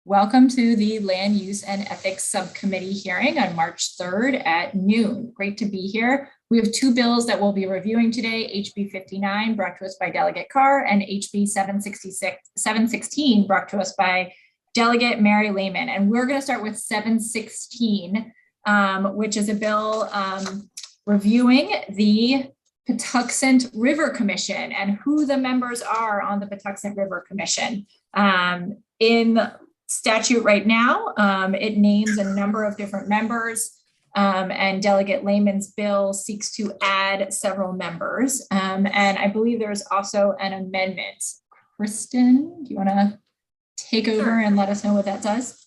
Welcome to the Land Use and Ethics Subcommittee hearing on March 3rd at noon. Great to be here. We have two bills that we'll be reviewing today, HB 59 brought to us by Delegate Carr and HB 716 brought to us by Delegate Mary Lehman. And we're going to start with 716, which is a bill reviewing the Patuxent River Commission and who the members are on the Patuxent River Commission. In statute right now, it names a number of different members, and Delegate Lehman's bill seeks to add several members. And I believe there's also an amendment. Kristen, do you want to take over and let us know what that does?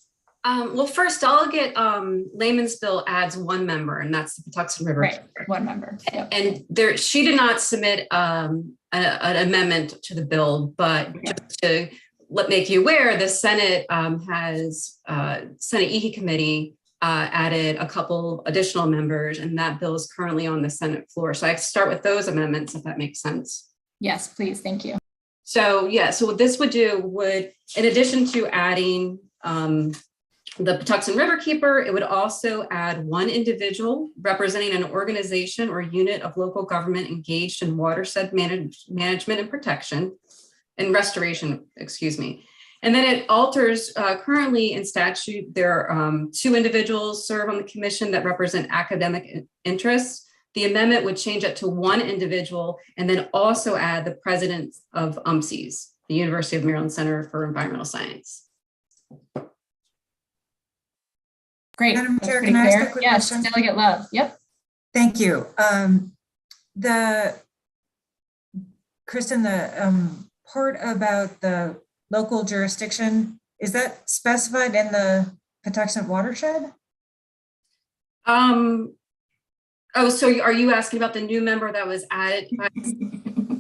Well, first, Delegate Lehman's bill adds one member, and that's the Patuxent River. Right, one member. Yep. And she did not submit an amendment to the bill, but just to make you aware, the Senate has Senate LUE Committee added a couple additional members, and that bill is currently on the Senate floor. So I start with those amendments, if that makes sense. Yes, please. Thank you. So yeah, so what this would do would, in addition to adding the Patuxent River Keeper, it would also add one individual representing an organization or unit of local government engaged in watershed management and protection and restoration, excuse me. And then it alters, currently in statute, there are two individuals serve on the commission that represent academic interests. The amendment would change it to one individual and then also add the president of UMCES, the University of Maryland Center for Environmental Science. Great. Madam Chair, can I ask a quick question? Yes, Delegate Love. Yep. Thank you. Kristen, the part about the local jurisdiction, is that specified in the Patuxent watershed? Oh, so are you asking about the new member that was added?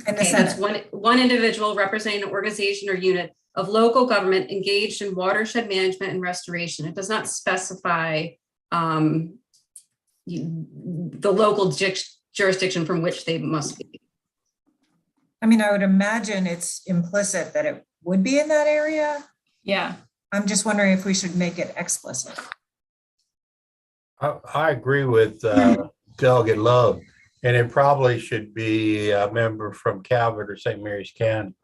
Okay, that's one individual representing an organization or unit of local government engaged in watershed management and restoration. It does not specify the local jurisdiction from which they must be. I mean, I would imagine it's implicit that it would be in that area. Yeah. I'm just wondering if we should make it explicit. I agree with Delegate Love, and it probably should be a member from Calvert or St. Mary's County.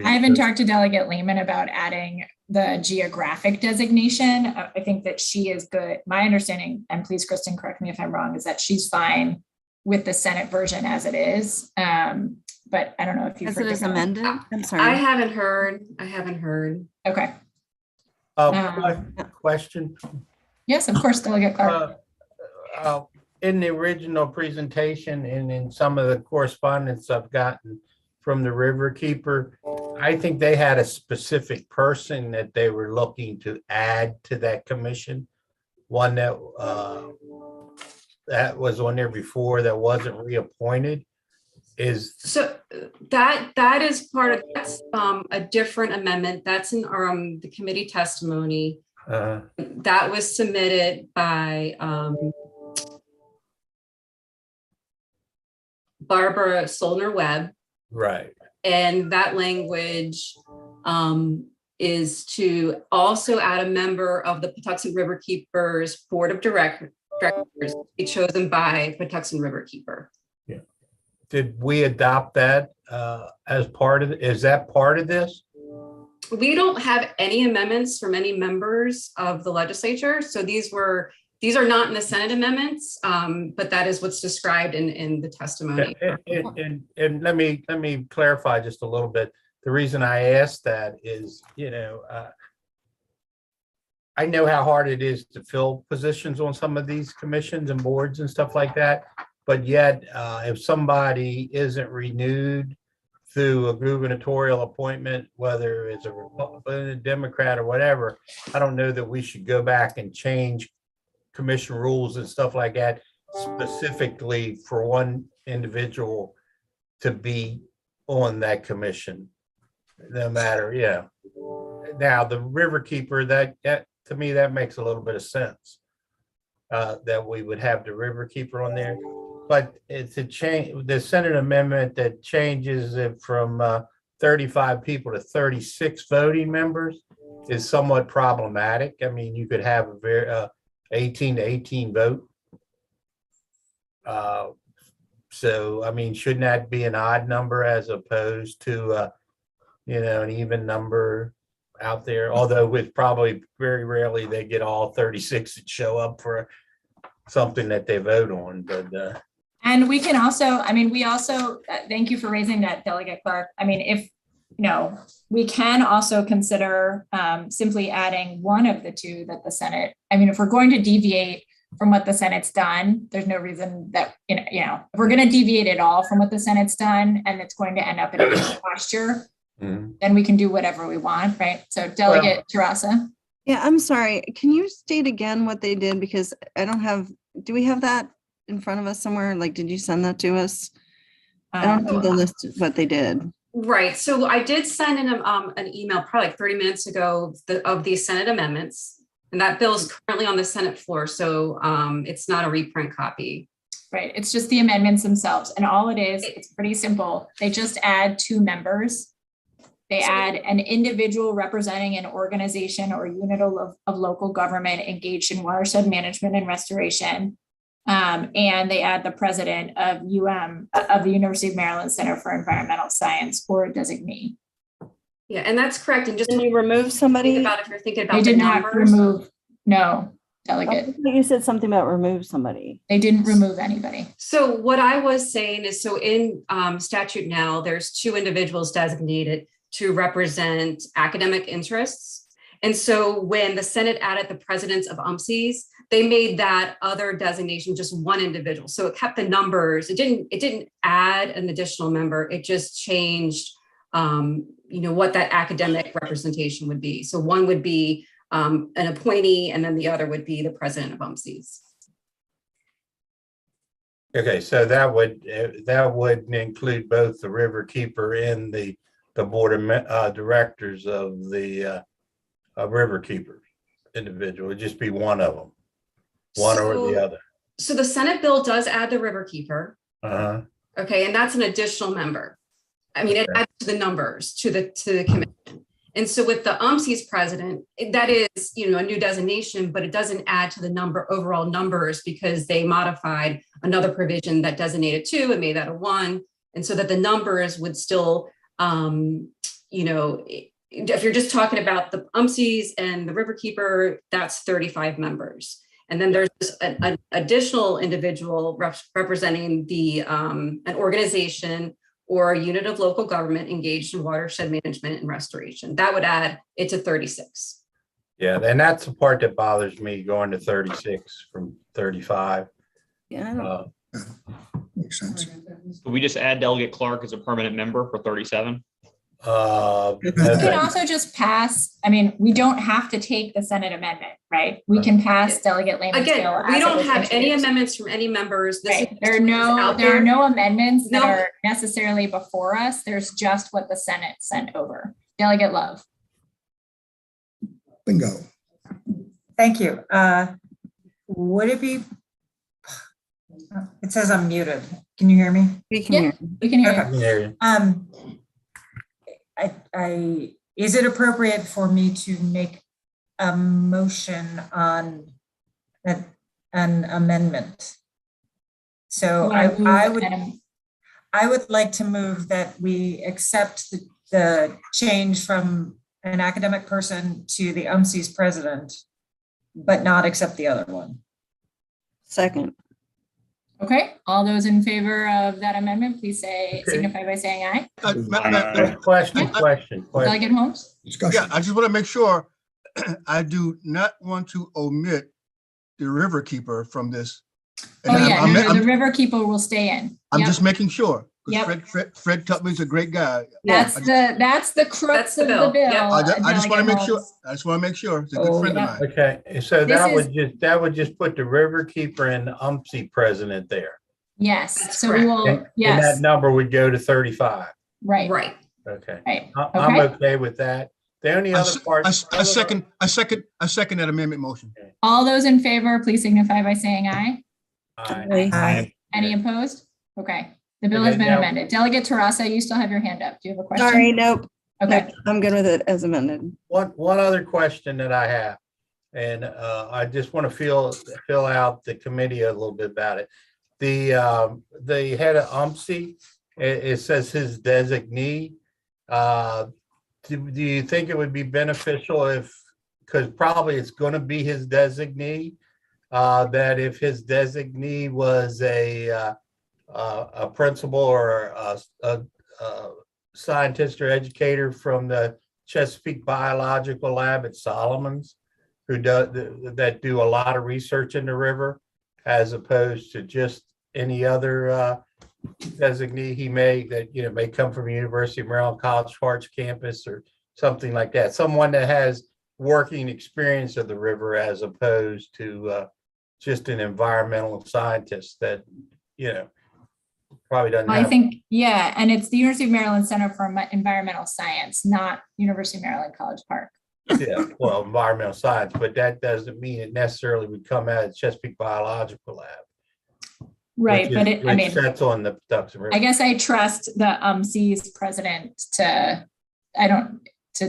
I haven't talked to Delegate Lehman about adding the geographic designation. I think that she is good. My understanding, and please, Kristen, correct me if I'm wrong, is that she's fine with the Senate version as it is. But I don't know if you've heard as it is amended. I'm sorry. I haven't heard. Okay. Question. Yes, of course, Delegate Clark. In the original presentation and in some of the correspondence I've gotten from the River Keeper, I think they had a specific person that they were looking to add to that commission. One that that was on there before that wasn't reappointed. Is so that is part of that's a different amendment that's in the committee testimony that was submitted by Barbara Solner-Webb. right. And that language is to also add a member of the Patuxent River Keepers Board of Directors be chosen by Patuxent River Keeper. Yeah. Did we adopt that as part of is that part of this? We don't have any amendments from any members of the legislature. So these are not in the Senate amendments, but that is what's described in the testimony. And let me clarify just a little bit. The reason I asked that is, I know how hard it is to fill positions on some of these commissions and boards and stuff like that. But yet, if somebody isn't renewed through a gubernatorial appointment, whether it's a Republican, a Democrat, or whatever, I don't know that we should go back and change commission rules and stuff like that specifically for one individual to be on that commission, no matter. Yeah. Now the River Keeper, that to me that makes a little bit of sense, that we would have the River Keeper on there. But it's a change, the Senate amendment that changes it from 35 people to 36 voting members is somewhat problematic. I mean, you could have a very 18 to 18 vote. So, I mean, shouldn't that be an odd number as opposed to, an even number out there? Although with probably very rarely they get all 36 that show up for something that they vote on, but. And we can also, thank you for raising that, Delegate Clark. I mean, if, we can also consider simply adding one of the two that the Senate, if we're going to deviate from what the Senate's done, there's no reason that, if we're going to deviate at all from what the Senate's done and it's going to end up in a different posture, then we can do whatever we want, right? So Delegate Terrassa. Yeah, I'm sorry. Can you state again what they did? Because do we have that in front of us somewhere? Like, did you send that to us? I don't have the list of what they did. Right. So I did send in an email probably like 30 minutes ago of the Senate amendments. And that bill is currently on the Senate floor. So it's not a reprint copy. Right. It's just the amendments themselves. And all it is, it's pretty simple. They just add 2 members. They add an individual representing an organization or unit of local government engaged in watershed management and restoration. And they add the president of the University of Maryland Center for Environmental Science or a designee. Yeah, and that's correct. And just Did you remove somebody? think about if you're thinking about They the did not numbers. remove, no, Delegate. You said something about remove somebody. They didn't remove anybody. So what I was saying is, so in statute now, there's 2 individuals designated to represent academic interests. And so when the Senate added the presidents of UMCs, they made that other designation just 1 individual. So it kept the numbers. It didn't add an additional member. It just changed, what that academic representation would be. So one would be an appointee, and then the other would be the president of UMCs. Okay, so that would include both the river keeper and the board of directors of the river keeper individual. It'd just be one of them, one or the other. So the Senate bill does add the river keeper. Okay, and that's an additional member. It adds to the numbers to the commission. And so with the UMC's president, that is, a new designation, but it doesn't add to the overall numbers because they modified another provision that designated 2 and made that a 1. And so that the numbers would still, if you're just talking about the UMC's and the riverkeeper, that's 35 members. And then there's an additional individual representing an organization or a unit of local government engaged in watershed management and restoration. That would add it to 36. Yeah, and that's the part that bothers me, going to 36 from 35. Yeah. Makes sense. Could we just add Delegate Clark as a permanent member for 37? We can also just pass, we don't have to take the Senate amendment, right? We can pass Delegate Lehman's bill. Again, we don't have any amendments from any members. Right. There are no amendments that are necessarily before us. There's just what the Senate sent over. Delegate Love. Bingo. Thank you. Would it be, it says I'm muted. Can you hear me? We can hear. We can hear you. Okay. Is it appropriate for me to make a motion on an amendment? So I would like to move that we accept the change from an academic person to the UMC's president, but not accept the other one. Second. Okay, all those in favor of that amendment, please signify by saying aye. Question. Delegate Holmes? Discussion. Yeah, I just want to make sure I do not want to omit the river keeper from this. And The river keeper will stay in. I'm just making sure. Yep. Fred Tubman's a great guy. That's the crux of the bill. Yep. I just want to make sure. Holmes. I just want to make sure. It's a good friend of mine. Okay, so that would just put the river keeper and the UMC president there. Yes, That's so correct. we will, And yes, that number would go to 35. right, Okay, right. I'm Okay. okay with that. The only other part. I second that amendment motion. All those in favor, please signify by saying aye. Aye. Aye. Any opposed? Okay, The bill has Okay, been now- amended. Delegate Tarasa, you still have your hand up. Do you have a question? Sorry, nope. Okay. Nope, I'm good with it as amended. One other question that I have, and I just want to fill out the committee a little bit about it. The head of UMSI, it says his designee. Do you think it would be beneficial if, because probably it's going to be his designee, that if his designee was a principal or a scientist or educator from the Chesapeake Biological Lab at Solomon's, who that do a lot of research in the river, as opposed to just any other designee he may come from University of Maryland College Park campus or something like that. Someone that has working experience of the river as opposed to just an environmental scientist that, probably doesn't Well, I have. think, yeah, and it's the University of Maryland Center for Environmental Science, not University of Maryland College Park. Yeah, well, environmental science, but that doesn't mean it necessarily would come out of Chesapeake Biological Lab. Right, but Which sets on the Patuxent River. I guess I trust the C's president to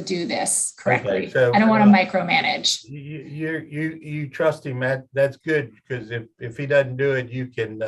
do this correctly. Okay, so, I don't want to micromanage. You trust him, Matt. That's good, because if he doesn't do it, you can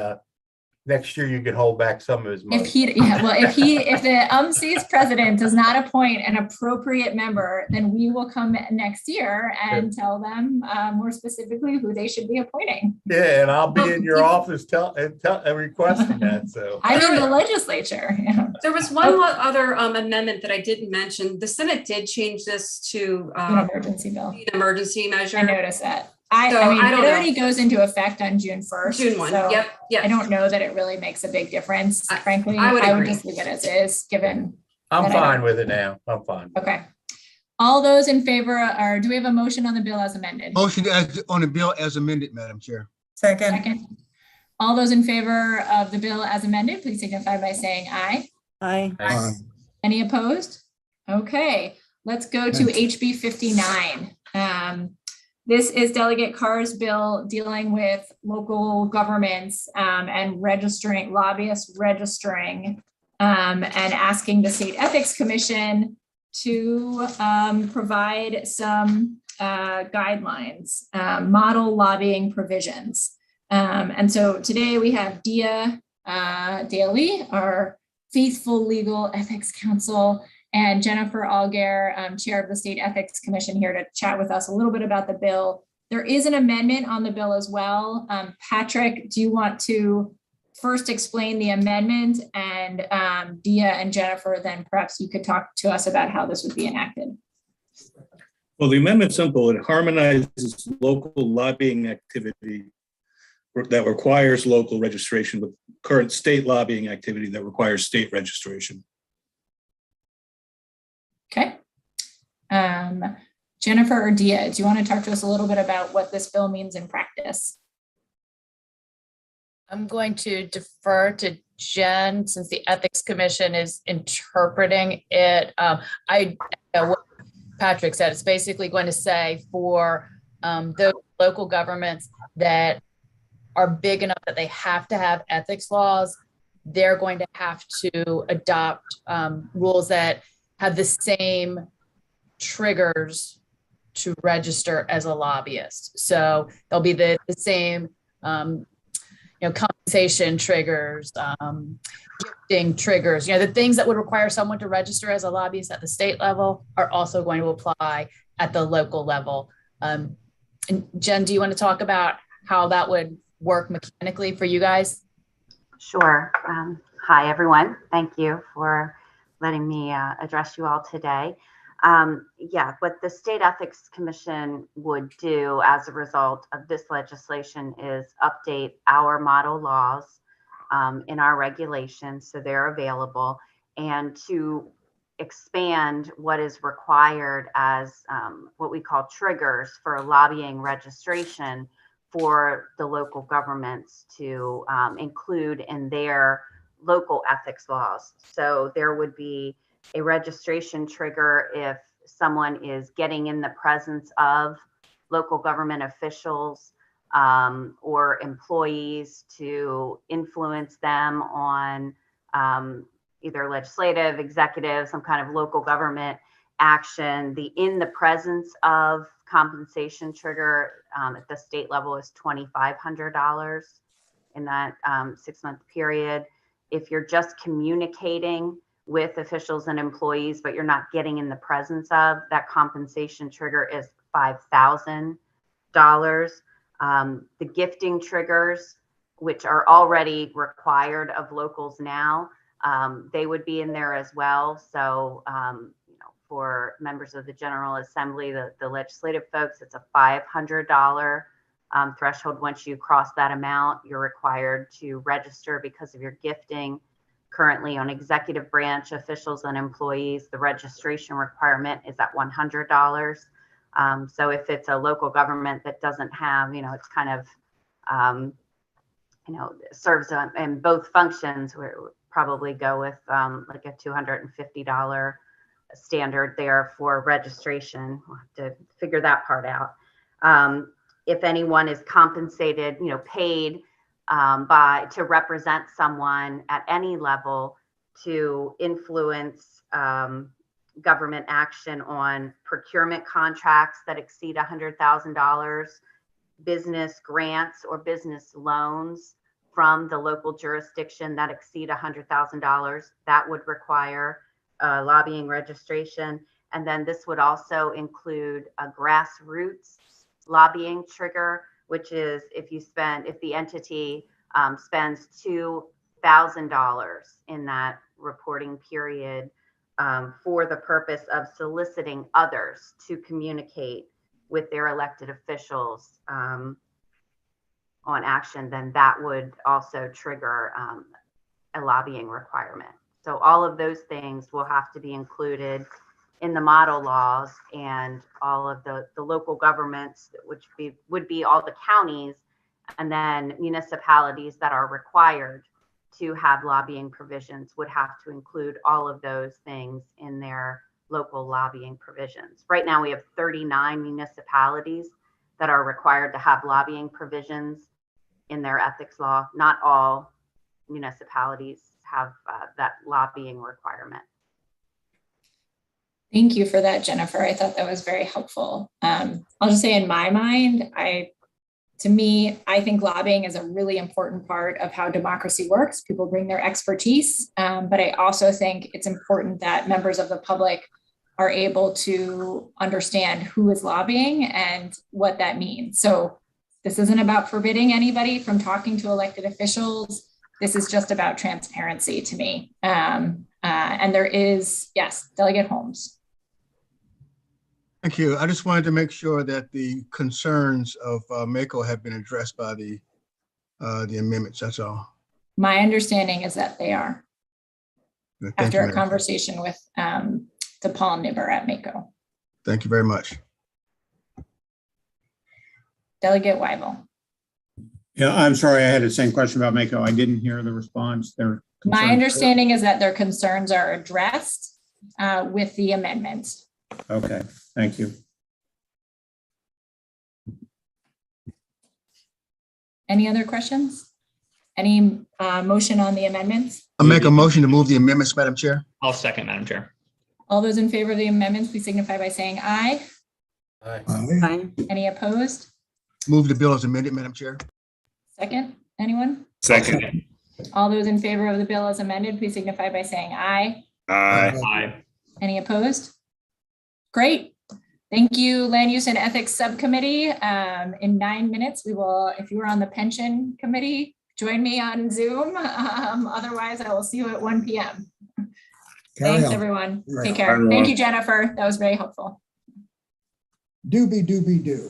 next year you can hold back some of his money. If the C's president does not appoint an appropriate member, then we will come next year and tell them more specifically who they should be appointing. Yeah, and I'll be in your office requesting that. So I'm in the legislature. Yeah. There was one other amendment that I didn't mention. The Senate did change this to An emergency bill. an emergency measure. I noticed that. So, I mean, I don't it know. already goes into effect on June 1st. June 1. So Yep. I don't know that it really makes a big difference, frankly. I would agree. just leave it as is, given. I'm that I fine don't- with it now. I'm fine. Okay. All those in favor, or do we have a motion on the bill as amended? Motion on the bill as amended, Madam Chair. Second, Second. All those in favor of the bill as amended, please signify by saying aye. Aye. Any opposed? Okay, let's go to HB 59. This is Delegate Carr's bill dealing with local governments and registering, lobbyists registering and asking the State Ethics Commission to provide some guidelines, model lobbying provisions. And so today we have Dia Daly, our faithful legal ethics counsel, and Jennifer Allgaier, chair of the State Ethics Commission, here to chat with us a little bit about the bill. There is an amendment on the bill as well. Patrick, do you want to first explain the amendment, and Dia and Jennifer, then perhaps you could talk to us about how this would be enacted. Well, the amendment's simple. It harmonizes local lobbying activity that requires local registration with current state lobbying activity that requires state registration. Okay. Jennifer or Dia, do you want to talk to us a little bit about what this bill means in practice? I'm going to defer to Jen since the Ethics Commission is interpreting it. What Patrick said, it's basically going to say for those local governments that are big enough that they have to have ethics laws, they're going to have to adopt rules that have the same triggers to register as a lobbyist. So there'll be the same compensation triggers, gifting triggers, the things that would require someone to register as a lobbyist at the state level are also going to apply at the local level. And Jen, do you want to talk about how that would work mechanically for you guys? Sure. Hi, everyone. Thank you for letting me address you all today. What the State Ethics Commission would do as a result of this legislation is update our model laws in our regulations, so they're available, and to expand what is required as what we call triggers for lobbying registration for the local governments to include in their local ethics laws. So there would be a registration trigger if someone is getting in the presence of local government officials or employees to influence them on either legislative, executive, some kind of local government action. The in the presence of compensation trigger at the state level is $2,500 in that 6-month period. If you're just communicating with officials and employees, but you're not getting in the presence of, that compensation trigger is $5,000. The gifting triggers, which are already required of locals now, they would be in there as well. So, for members of the General Assembly, the legislative folks, it's a $500 threshold. Once you cross that amount, you're required to register because of your gifting. Currently on executive branch officials and employees, the registration requirement is at $100. So if it's a local government that doesn't have, it's kind of, serves in both functions, we would probably go with like a $250 standard there for registration. We'll have to figure that part out. If anyone is compensated, paid to represent someone at any level to influence government action on procurement contracts that exceed $100,000, business grants or business loans from the local jurisdiction that exceed $100,000, that would require lobbying registration. And then this would also include a grassroots lobbying trigger, which is if the entity spends $2,000 in that reporting period for the purpose of soliciting others to communicate with their elected officials on action, then that would also trigger a lobbying requirement. So all of those things will have to be included in the model laws, and all of the local governments, which would be all the counties, and then municipalities that are required to have lobbying provisions would have to include all of those things in their local lobbying provisions. Right now we have 39 municipalities that are required to have lobbying provisions in their ethics law. Not all municipalities have that lobbying requirement. Thank you for that, Jennifer. I thought that was very helpful. I'll just say in my mind, I think lobbying is a really important part of how democracy works. People bring their expertise, but I also think it's important that members of the public are able to understand who is lobbying and what that means. So this isn't about forbidding anybody from talking to elected officials. This is just about transparency to me. And there is, yes, Delegate Holmes. Thank you. I just wanted to make sure that the concerns of Mako have been addressed by the amendments. That's all. My understanding is that they are. Thank After you, a conversation with DePaul Nibber at Mako. Thank you very much. Delegate Weibel. Yeah, I'm sorry. I had the same question about Mako. I didn't hear the response. My understanding is that their concerns are addressed with the amendments. Okay, thank you. Any other questions? Any motion on the amendments? I'll make a motion to move the amendments, Madam Chair. I'll second, Madam Chair. All those in favor of the amendments, please signify by saying aye. Aye. Aye. Any opposed? Move the bill as amended, Madam Chair. Second, anyone? Second. All those in favor of the bill as amended, please signify by saying aye. Aye. Aye. Any opposed? Great. Thank you, Land Use and Ethics Subcommittee. In 9 minutes, we will, if you are on the pension committee, join me on Zoom. Otherwise, I will see you at 1 p.m. Thanks, everyone. Take care. Thank you, Jennifer. That was very helpful. Doobie doobie doo.